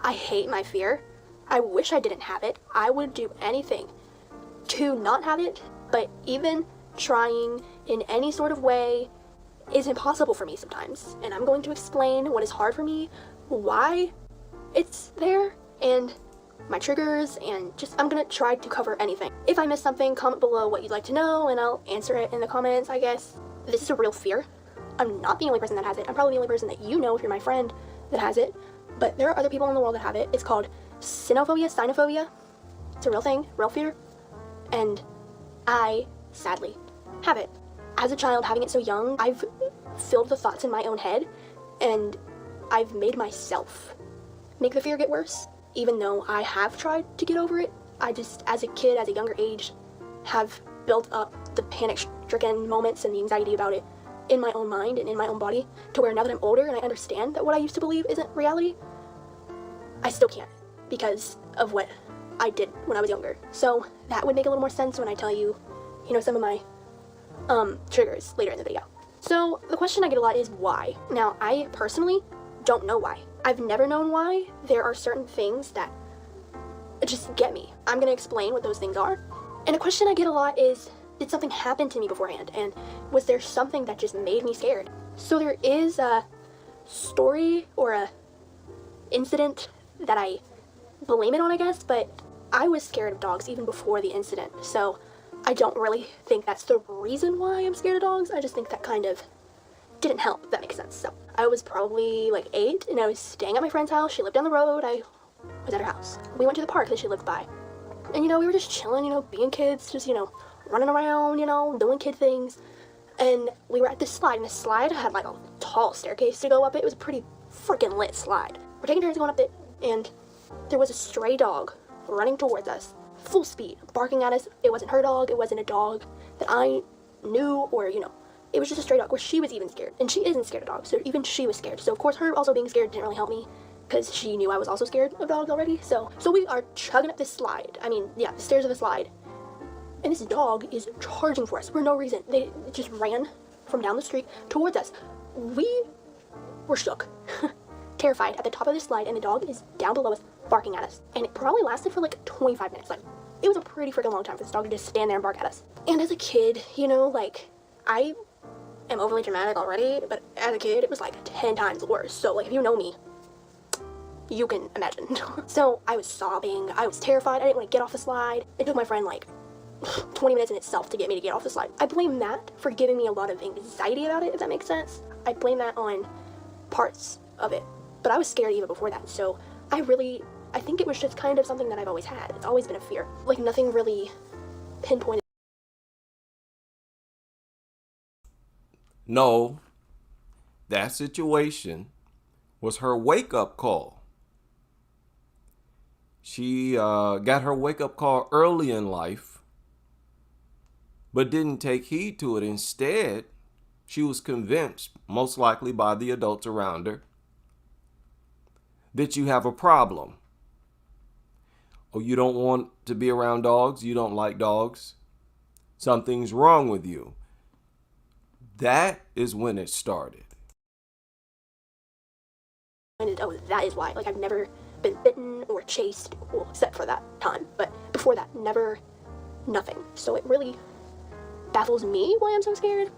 I hate my fear. I wish I didn't have it. I would do anything to not have it, but even trying in any sort of way is impossible for me sometimes. And I'm going to explain what is hard for me, why it's there, and my triggers, and just I'm gonna try to cover anything. If I miss something, comment below what you'd like to know and I'll answer it in the comments, I guess. This is a real fear. I'm not the only person that has it. I'm probably the only person that you know if you're my friend that has it, but there are other people in the world that have it. It's called Cynophobia. It's a real thing, real fear, and I sadly have it. As a child, having it so young, I've filled the thoughts in my own head, and I've made myself make the fear get worse. Even though I have tried to get over it, I just, as a kid, at a younger age, have built up the panic-stricken moments and the anxiety about it in my own mind and in my own body, to where now that I'm older and I understand that what I used to believe isn't reality, I still can't because of what I did when I was younger. So that would make a little more sense when I tell you, some of my triggers later in the video. So the question I get a lot is why? Now, I personally don't know why. I've never known why. There are certain things that just get me. I'm gonna explain what those things are. And a question I get a lot is, did something happen to me beforehand? And was there something that just made me scared? So there is a story or a incident that I blame it on, I guess, but I was scared of dogs even before the incident. So I don't really think that's the reason why I'm scared of dogs. I just think that kind of didn't help, if that makes sense. So I was probably like 8 and I was staying at my friend's house. She lived down the road. I was at her house. We went to the park that she lived by. And we were just chilling, being kids, just, running around, doing kid things. And we were at this slide, and the slide had like a tall staircase to go up it. It was a pretty freaking lit slide. We're taking turns going up it, and there was a stray dog running towards us, full speed, barking at us. It wasn't her dog. It wasn't a dog that I knew, or, it was just a stray dog where she was even scared. And she isn't scared of dogs, so even she was scared. So, of course, her also being scared didn't really help me, because she knew I was also scared of dogs already. So we are chugging up this slide. The stairs of the slide. And this dog is charging for us for no reason. They just ran from down the street towards us. We were shook, terrified at the top of this slide, and the dog is down below us barking at us. And it probably lasted for like 25 minutes. Like, it was a pretty freaking long time for this dog to just stand there and bark at us. And as a kid, I am overly dramatic already, but as a kid, it was like 10 times worse. So, if you know me, you can imagine. So I was sobbing. I was terrified. I didn't want to get off the slide. It took my friend 20 minutes in itself to get me to get off the slide. I blame that for giving me a lot of anxiety about it, if that makes sense. I blame that on parts of it. But I was scared even before that. So I think it was just kind of something that I've always had. It's always been a fear. Nothing really pinpointed. No, that situation was her wake-up call. She got her wake-up call early in life, but didn't take heed to it. Instead, she was convinced, most likely by the adults around her, that you have a problem. Oh, you don't want to be around dogs? You don't like dogs? Something's wrong with you. That is when it started. Oh, that is why. I've never been bitten or chased, well, except for that time. But before that, nothing. So it really baffles me why I'm so scared.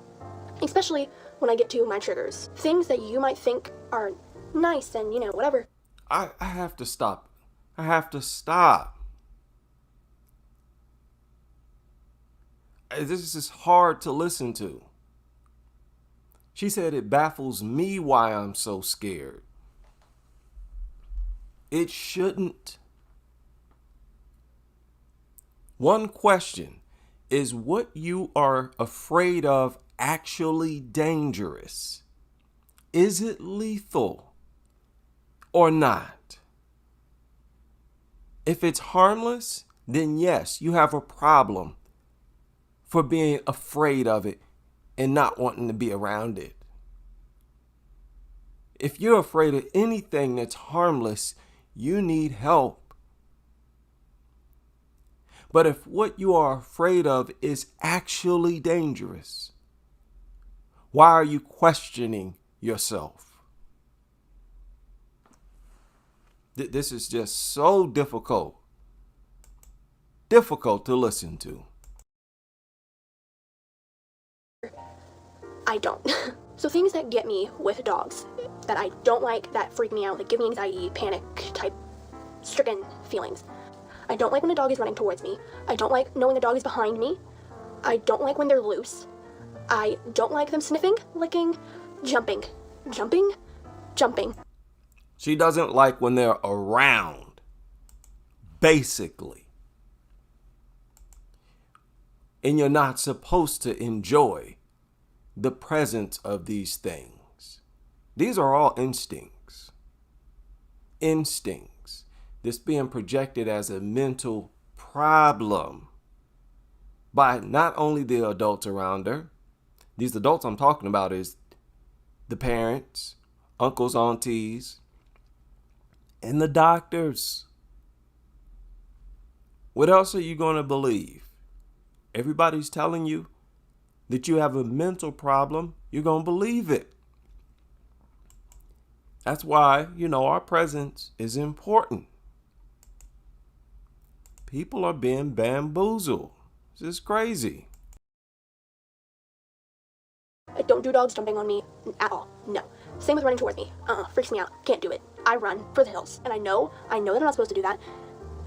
Especially when I get to my triggers. Things that you might think are nice and, whatever. I have to stop. I have to stop. This is hard to listen to. She said it baffles me why I'm so scared. It shouldn't. One question: is what you are afraid of actually dangerous? Is it lethal or not? If it's harmless, then yes, you have a problem for being afraid of it and not wanting to be around it. If you're afraid of anything that's harmless, you need help. But if what you are afraid of is actually dangerous, why are you questioning yourself? This is just so difficult to listen to. I don't. So things that get me with dogs that I don't like, that freak me out, that give me anxiety, panic type stricken feelings. I don't like when a dog is running towards me. I don't like knowing a dog is behind me. I don't like when they're loose. I don't like them sniffing, licking, jumping. She doesn't like when they're around, basically. And you're not supposed to enjoy the presence of these things. These are all instincts. Instincts. This being projected as a mental problem by not only the adults around her. These adults I'm talking about is the parents, uncles, aunties, and the doctors. What else are you going to believe? Everybody's telling you that you have a mental problem. You're going to believe it. That's why, our presence is important. People are being bamboozled. This is crazy. I don't do dogs jumping on me at all. No. Same with running towards me. Freaks me out. Can't do it. I run for the hills. And I know that I'm not supposed to do that.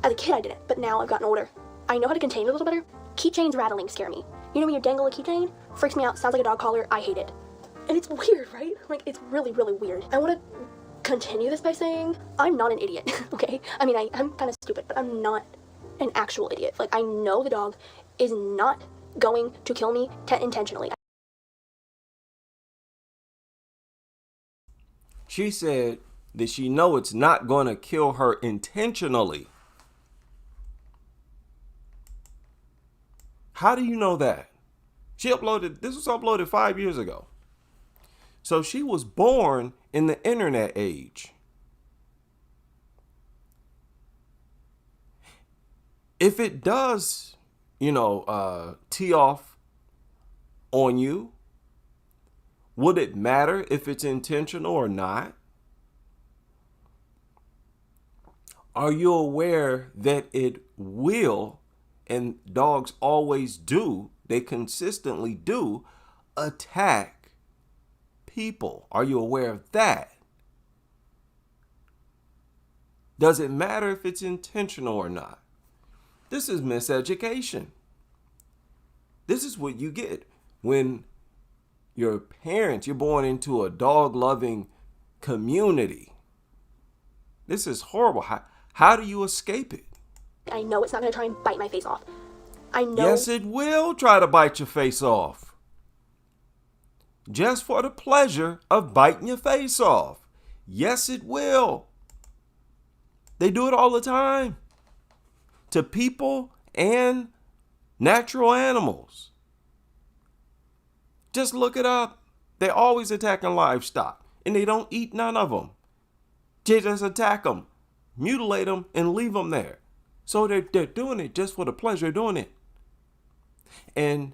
As a kid, I didn't. But now I've gotten older. I know how to contain it a little better. Keychains rattling scare me. You know when you dangle a keychain? Freaks me out. Sounds like a dog collar. I hate it. And it's weird, right? Like, it's really, really weird. I want to continue this by saying I'm not an idiot, okay? I mean, I'm kind of stupid, but I'm not an actual idiot. Like, I know the dog is not going to kill me intentionally. She said that she know it's not going to kill her intentionally. How do you know that? This was uploaded 5 years ago. So she was born in the internet age. If it does, tee off on you, would it matter if it's intentional or not? Are you aware that it will, and dogs always do, they consistently do, attack people? Are you aware of that? Does it matter if it's intentional or not? This is miseducation. This is what you get when you're born into a dog-loving community. This is horrible. How do you escape it? I know it's not going to try and bite my face off. I know. Yes, it will try to bite your face off. Just for the pleasure of biting your face off. Yes, it will. They do it all the time. To people and natural animals. Just look it up. They're always attacking livestock. And they don't eat none of them. They just attack them, mutilate them, and leave them there. So they're doing it just for the pleasure of doing it. And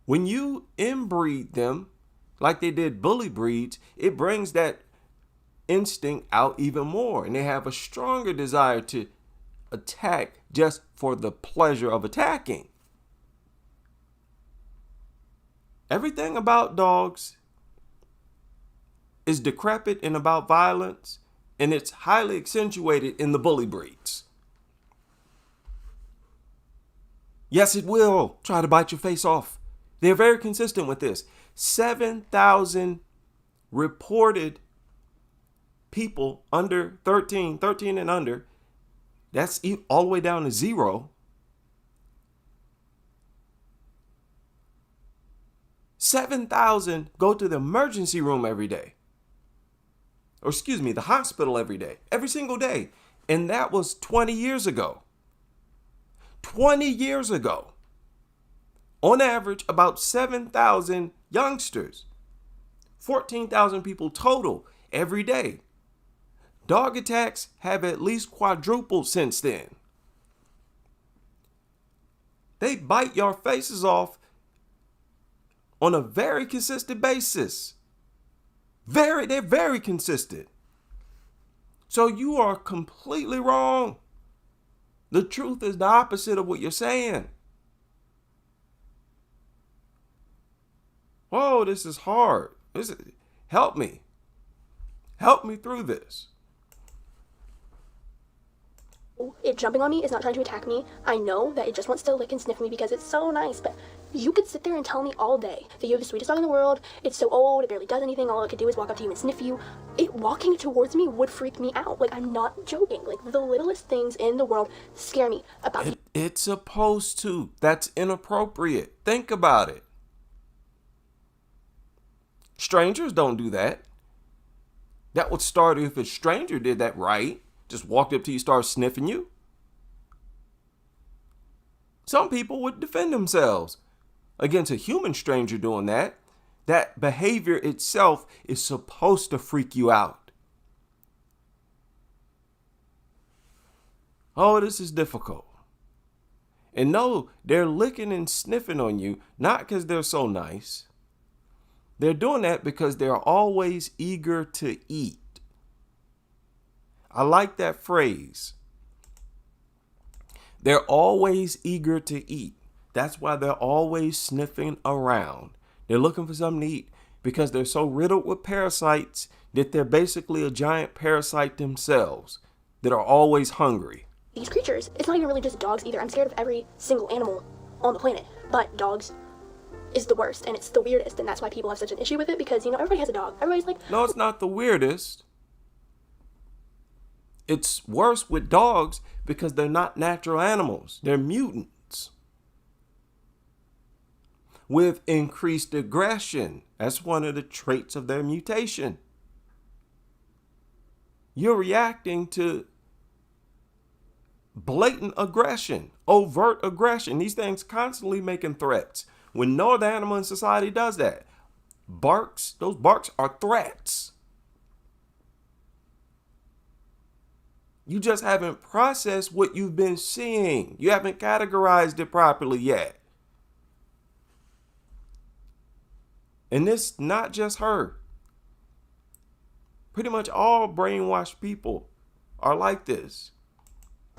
when you inbreed them, like they did bully breeds, it brings that instinct out even more. And they have a stronger desire to attack just for the pleasure of attacking. Everything about dogs is decrepit and about violence, and it's highly accentuated in the bully breeds. Yes, it will try to bite your face off. They're very consistent with this. 7,000 reported people under 13 and under. That's all the way down to 0. 7,000 go to the emergency room every day. Or the hospital every day, every single day. And that was 20 years ago. 20 years ago. On average, about 7,000 youngsters. 14,000 people total every day. Dog attacks have at least quadrupled since then. They bite your faces off on a very consistent basis. They're very consistent. So you are completely wrong. The truth is the opposite of what you're saying. Whoa, this is hard. Help me. Help me through this. It jumping on me is not trying to attack me. I know that it just wants to lick and sniff me because it's so nice, but you could sit there and tell me all day that you have the sweetest dog in the world, it's so old, it barely does anything, all it could do is walk up to you and sniff you. It walking towards me would freak me out. Like, I'm not joking. Like, the littlest things in the world scare me about it. It's supposed to. That's inappropriate. Think about it. Strangers don't do that. That would start if a stranger did that, right? Just walked up to you, started sniffing you. Some people would defend themselves against a human stranger doing that. That behavior itself is supposed to freak you out. Oh, this is difficult. And no, they're licking and sniffing on you, not because they're so nice. They're doing that because they're always eager to eat. I like that phrase. They're always eager to eat. That's why they're always sniffing around. They're looking for something to eat because they're so riddled with parasites that they're basically a giant parasite themselves that are always hungry. These creatures, it's not even really just dogs either. I'm scared of every single animal on the planet, but dogs is the worst, and it's the weirdest, and that's why people have such an issue with it, because, everybody has a dog. Everybody's like, no, it's not the weirdest. It's worse with dogs because they're not natural animals. They're mutants with increased aggression. That's one of the traits of their mutation. You're reacting to blatant aggression, overt aggression. These things constantly making threats. When no other animal in society does that. Those barks are threats. You just haven't processed what you've been seeing. You haven't categorized it properly yet. And this not just her. Pretty much all brainwashed people are like this.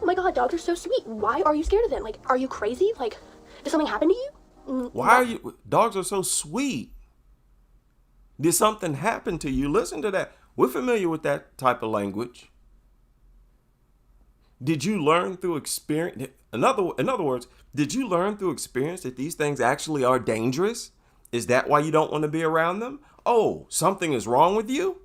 oh my god, dogs are so sweet. Why are you scared of them? Like, are you crazy? Like, did something happen to you? Why are you? Dogs are so sweet. Did something happen to you? Listen to that. We're familiar with that type of language. Did you learn through experience? In other words, did you learn through experience that these things actually are dangerous? Is that why you don't want to be around them? Oh, something is wrong with you?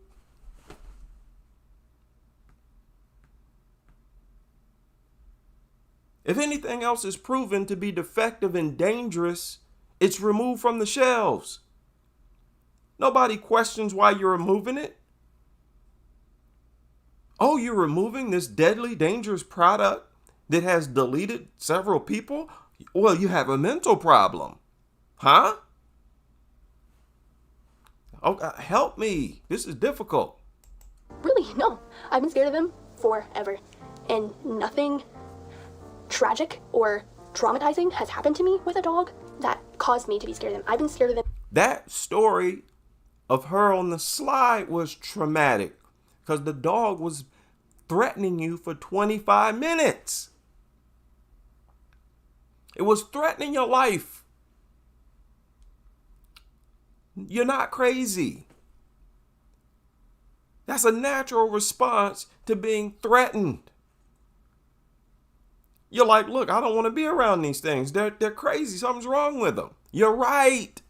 If anything else is proven to be defective and dangerous, it's removed from the shelves. Nobody questions why you're removing it. Oh, you're removing this deadly, dangerous product that has deleted several people? Well, you have a mental problem. Huh? Oh, help me. This is difficult. Really? No. I've been scared of them forever. And nothing tragic or traumatizing has happened to me with a dog that caused me to be scared of them. I've been scared of them. That story of her on the slide was traumatic because the dog was threatening you for 25 minutes. It was threatening your life. You're not crazy. That's a natural response to being threatened. You're like, look, I don't want to be around these things. They're crazy. Something's wrong with them. You're right.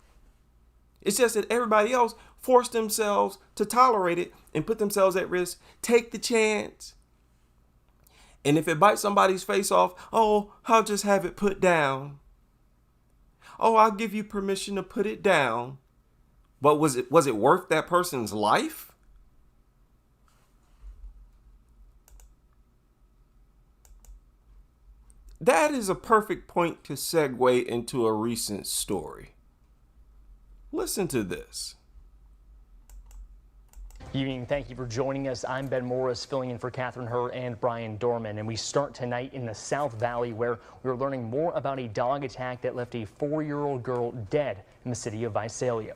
It's just that everybody else forced themselves to tolerate it and put themselves at risk. Take the chance. And if it bites somebody's face off, oh, I'll just have it put down. Oh, I'll give you permission to put it down. But was it worth that person's life? That is a perfect point to segue into a recent story. Listen to this. Evening, thank you for joining us. I'm Ben Morris, filling in for Catherine Herr and Brian Dorman, and we start tonight in the South Valley, where we're learning more about a dog attack that left a 4-year-old girl dead in the city of Visalia.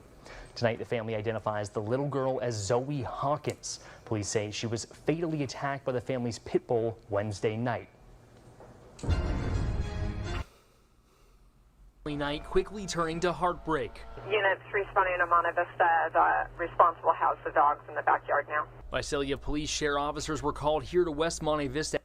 Tonight, the family identifies the little girl as Zoe Hawkins. Police say she was fatally attacked by the family's pit bull Wednesday night. Night quickly turning to heartbreak. Units responding to Monte Vista. The responsible house the dogs in the backyard now. Visalia police share officers were called here to West Monte Vista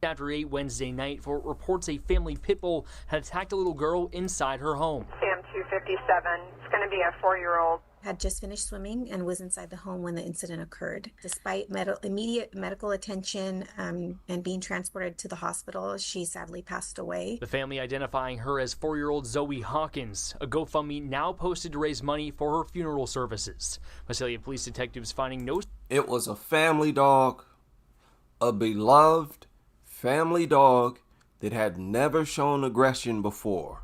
after 8 Wednesday night for reports a family pit bull had attacked a little girl inside her home. Sam 257. It's going to be a 4-year-old. Had just finished swimming and was inside the home when the incident occurred. Despite immediate medical attention and being transported to the hospital, she sadly passed away. The family identifying her as 4-year-old Zoe Hawkins. A GoFundMe now posted to raise money for her funeral services. Visalia police detectives finding no... It was a family dog, a beloved family dog that had never shown aggression before.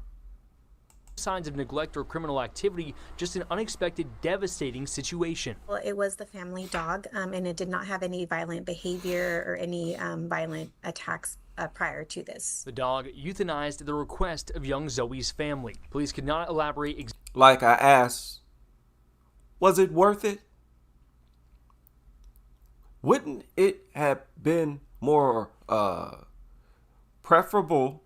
Signs of neglect or criminal activity, just an unexpected, devastating situation. Well, it was the family dog, and it did not have any violent behavior or any violent attacks prior to this. The dog euthanized at the request of young Zoe's family. Police could not elaborate. Like I asked, was it worth it? Wouldn't it have been more preferable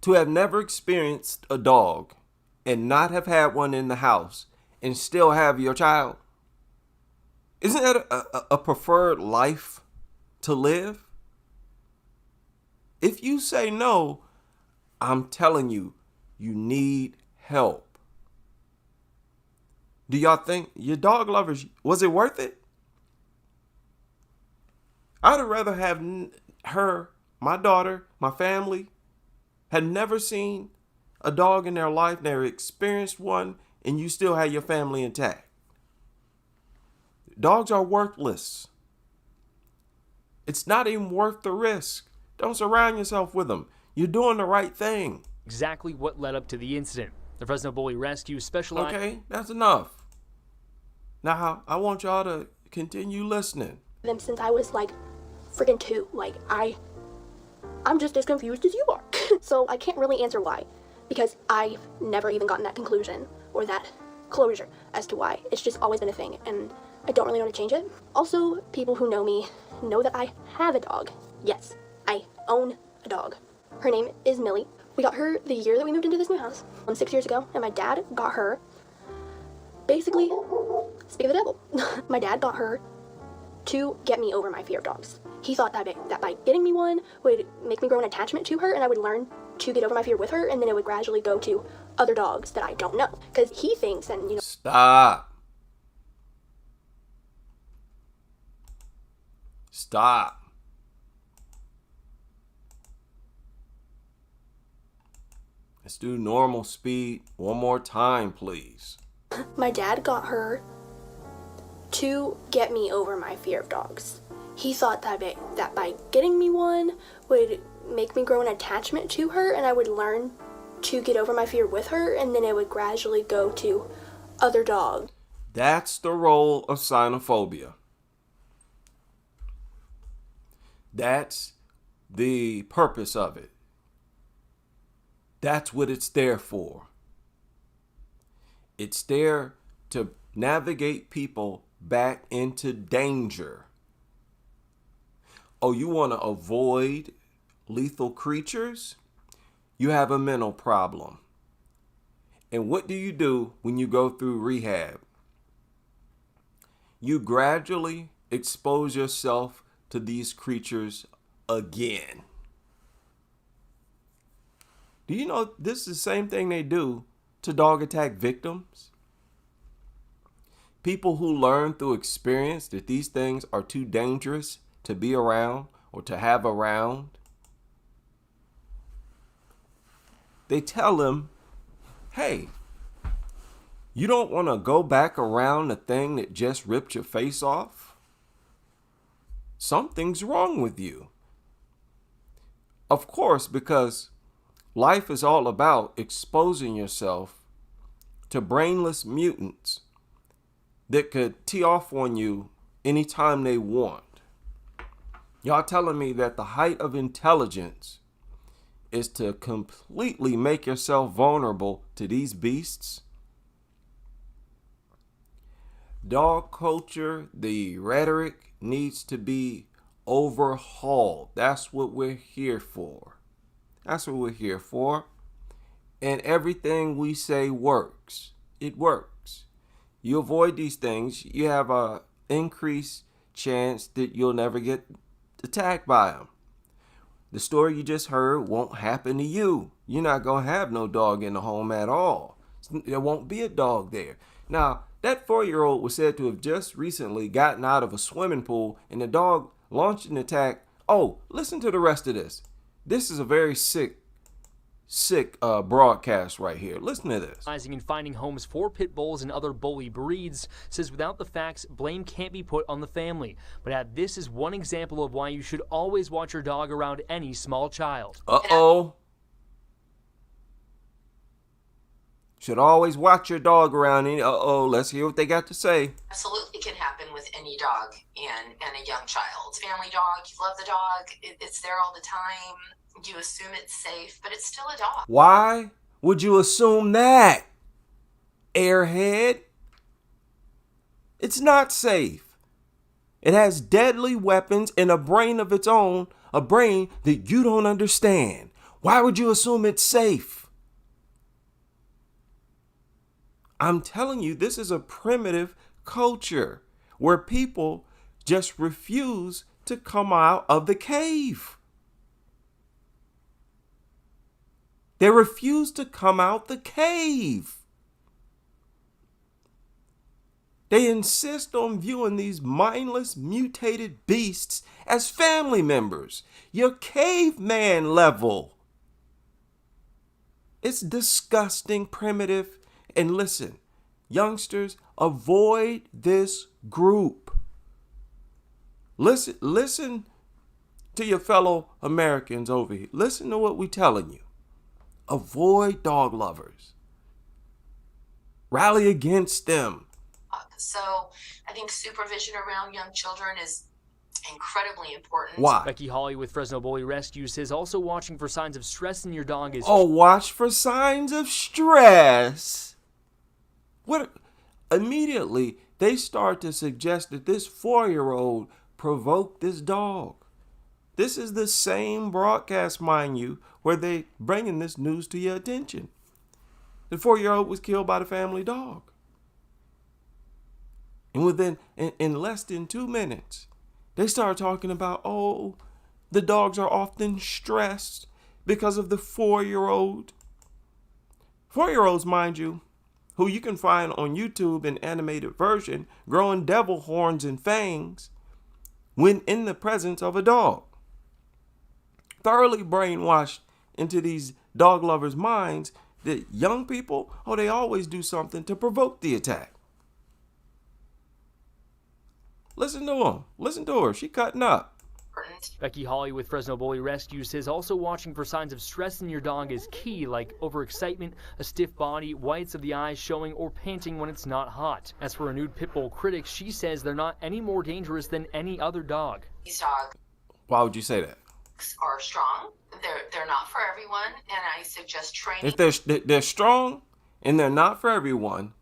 to have never experienced a dog and not have had one in the house and still have your child? Isn't that a preferred life to live? If you say no, I'm telling you, you need help. Do y'all think, your dog lovers, was it worth it? I'd rather have her, my daughter, my family, had never seen a dog in their life, never experienced one, and you still have your family intact. Dogs are worthless. It's not even worth the risk. Don't surround yourself with them. You're doing the right thing. Exactly what led up to the incident. The Fresno Bully Rescue specialized... Okay, that's enough. Now, I want y'all to continue listening. Them since I was like freaking 2. Like I'm just as confused as you are. So I can't really answer why, because I've never even gotten that conclusion or that closure as to why. It's just always been a thing, and I don't really know how to change it. Also, people who know me know that I have a dog. Yes, I own a dog. Her name is Millie. We got her the year that we moved into this new house, 6 years ago, and my dad got her, basically, speak of the devil. My dad got her to get me over my fear of dogs. He thought that by getting me one would make me grow an attachment to her, and I would learn to get over my fear with her, and then it would gradually go to other dogs that I don't know. Because he thinks, and you know... Stop. Stop. Let's do normal speed one more time, please. My dad got her to get me over my fear of dogs. He thought that by getting me one would make me grow an attachment to her, and I would learn to get over my fear with her, and then it would gradually go to other dogs. That's the role of cynophobia. That's the purpose of it. That's what it's there for. It's there to navigate people back into danger. Oh, you want to avoid lethal creatures? You have a mental problem. And what do you do when you go through rehab? You gradually expose yourself to these creatures again. Do you know this is the same thing they do to dog attack victims? People who learn through experience that these things are too dangerous to be around or to have around, they tell them, hey, you don't want to go back around the thing that just ripped your face off? Something's wrong with you. Of course, because life is all about exposing yourself to brainless mutants that could tee off on you anytime they want. Y'all telling me that the height of intelligence is to completely make yourself vulnerable to these beasts? Dog culture, the rhetoric needs to be overhauled. That's what we're here for. That's what we're here for. And everything we say works. It works. You avoid these things, you have a increased chance that you'll never get attacked by them. The story you just heard won't happen to you. You're not going to have no dog in the home at all. There won't be a dog there. Now, that 4-year-old was said to have just recently gotten out of a swimming pool and the dog launched an attack. Oh, listen to the rest of this. This is a very sick broadcast right here. Listen to this. And finding homes for pit bulls and other bully breeds, says without the facts, blame can't be put on the family. But this is one example of why you should always watch your dog around any small child. Uh-oh. Should always watch your dog around any. Uh-oh, let's hear what they got to say. Absolutely can happen with any dog and a young child. Family dog, you love the dog, it's there all the time. You assume it's safe, but it's still a dog. Why would you assume that, airhead? It's not safe. It has deadly weapons and a brain of its own, a brain that you don't understand. Why would you assume it's safe? I'm telling you, this is a primitive culture where people just refuse to come out of the cave. They refuse to come out the cave. They insist on viewing these mindless, mutated beasts as family members. You're caveman level. It's disgusting, primitive. And listen, youngsters, avoid this group. Listen to your fellow Americans over here. Listen to what we're telling you. Avoid dog lovers. Rally against them. So I think supervision around young children is incredibly important. Why? Becky Hawley with Fresno Bully Rescue says also watching for signs of stress in your dog is... Oh, watch for signs of stress. What? Immediately, they start to suggest that this 4-year-old provoked this dog. This is the same broadcast, mind you, where they bringing this news to your attention. The 4-year-old was killed by the family dog. And within in less than 2 minutes, they start talking about, oh, the dogs are often stressed because of the 4-year-old. 4-year-olds, mind you, who you can find on YouTube in animated version, growing devil horns and fangs when in the presence of a dog. Thoroughly brainwashed into these dog lovers' minds that young people, oh, they always do something to provoke the attack. Listen to him. Listen to her. She cutting up. Becky Hawley with Fresno Bully Rescue says also watching for signs of stress in your dog is key, like overexcitement, a stiff body, whites of the eyes showing, or panting when it's not hot. As for renewed pit bull critics, she says they're not any more dangerous than any other dog. These dogs Why would you say that? are strong. They're not for everyone, and I suggest training. If they're strong and they're not for everyone,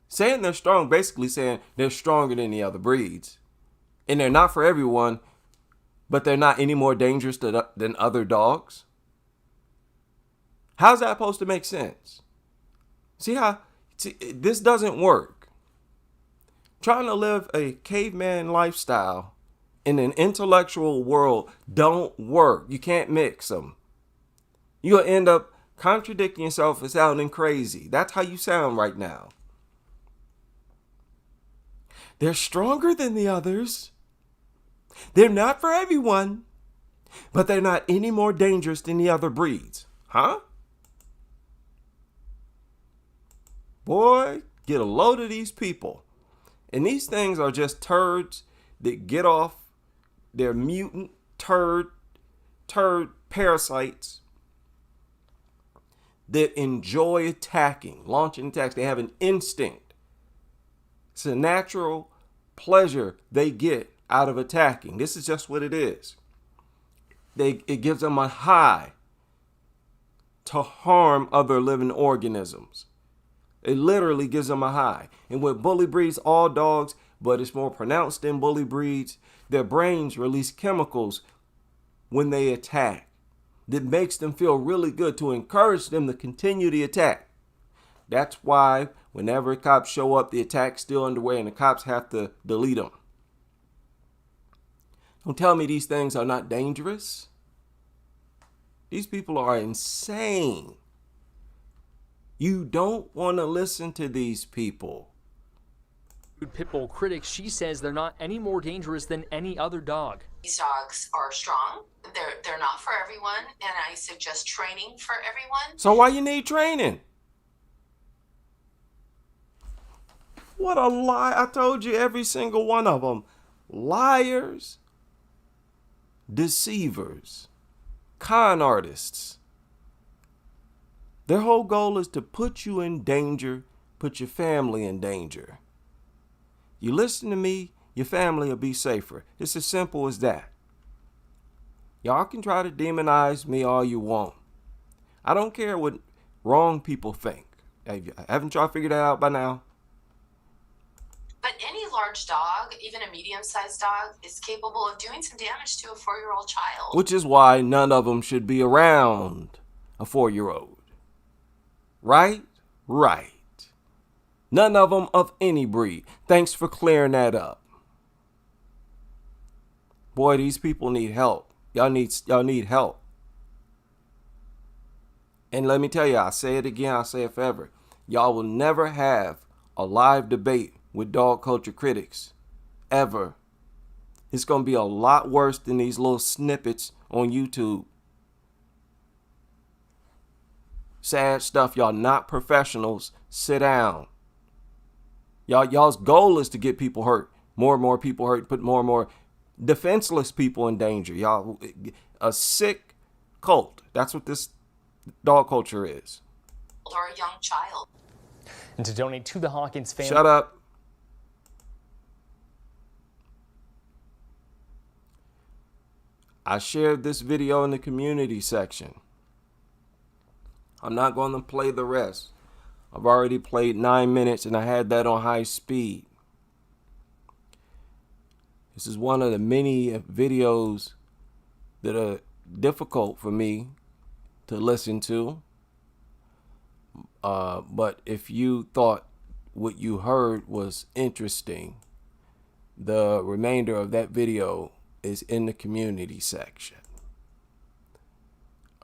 saying they're strong, basically saying they're stronger than the other breeds, and they're not for everyone, but they're not any more dangerous than other dogs. How's that supposed to make sense? See, this doesn't work. Trying to live a caveman lifestyle in an intellectual world don't work. You can't mix them. You'll end up contradicting yourself and sounding crazy. That's how you sound right now. They're stronger than the others. They're not for everyone, but they're not any more dangerous than the other breeds. Huh? Boy, get a load of these people. And these things are just turds that get off. They're mutant turd parasites that enjoy attacking, launching attacks. They have an instinct. It's a natural pleasure they get out of attacking. This is just what it is. It gives them a high to harm other living organisms. It literally gives them a high. And with bully breeds, all dogs, but it's more pronounced in bully breeds, their brains release chemicals when they attack that makes them feel really good to encourage them to continue the attack. That's why whenever cops show up, the attack's still underway and the cops have to delete them. Don't tell me these things are not dangerous. These people are insane. You don't want to listen to these people. Pit bull critics, she says they're not any more dangerous than any other dog. These dogs are strong. They're not for everyone, and I suggest training for everyone. So why you need training? What a lie. I told you every single one of them. Liars, deceivers, con artists. Their whole goal is to put you in danger, put your family in danger. You listen to me, your family will be safer. It's as simple as that. Y'all can try to demonize me all you want. I don't care what wrong people think. Haven't y'all figured that out by now? But any large dog, even a medium-sized dog, is capable of doing some damage to a 4-year-old child. Which is why none of them should be around a 4-year-old. Right? Right. None of them of any breed. Thanks for clearing that up. Boy, these people need help. Y'all need help. And let me tell you, I'll say it again, I'll say it forever. Y'all will never have a live debate with dog culture critics. Ever. It's going to be a lot worse than these little snippets on YouTube. Sad stuff. Y'all not professionals. Sit down. Y'all's goal is to get people hurt. More and more people hurt. Put more and more defenseless people in danger. Y'all, a sick cult. That's what this dog culture is. Or a young child. And to donate to the Hawkins family. Shut up. I shared this video in the community section. I'm not going to play the rest. I've already played 9 minutes and I had that on high speed. This is one of the many videos that are difficult for me to listen to. But if you thought what you heard was interesting, the remainder of that video is in the community section.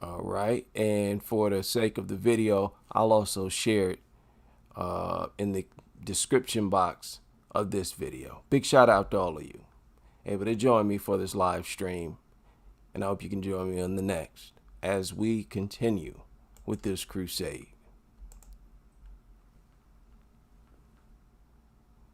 All right. And for the sake of the video, I'll also share it in the description box of this video. Big shout out to all of you able to join me for this live stream. And I hope you can join me on the next as we continue with this crusade.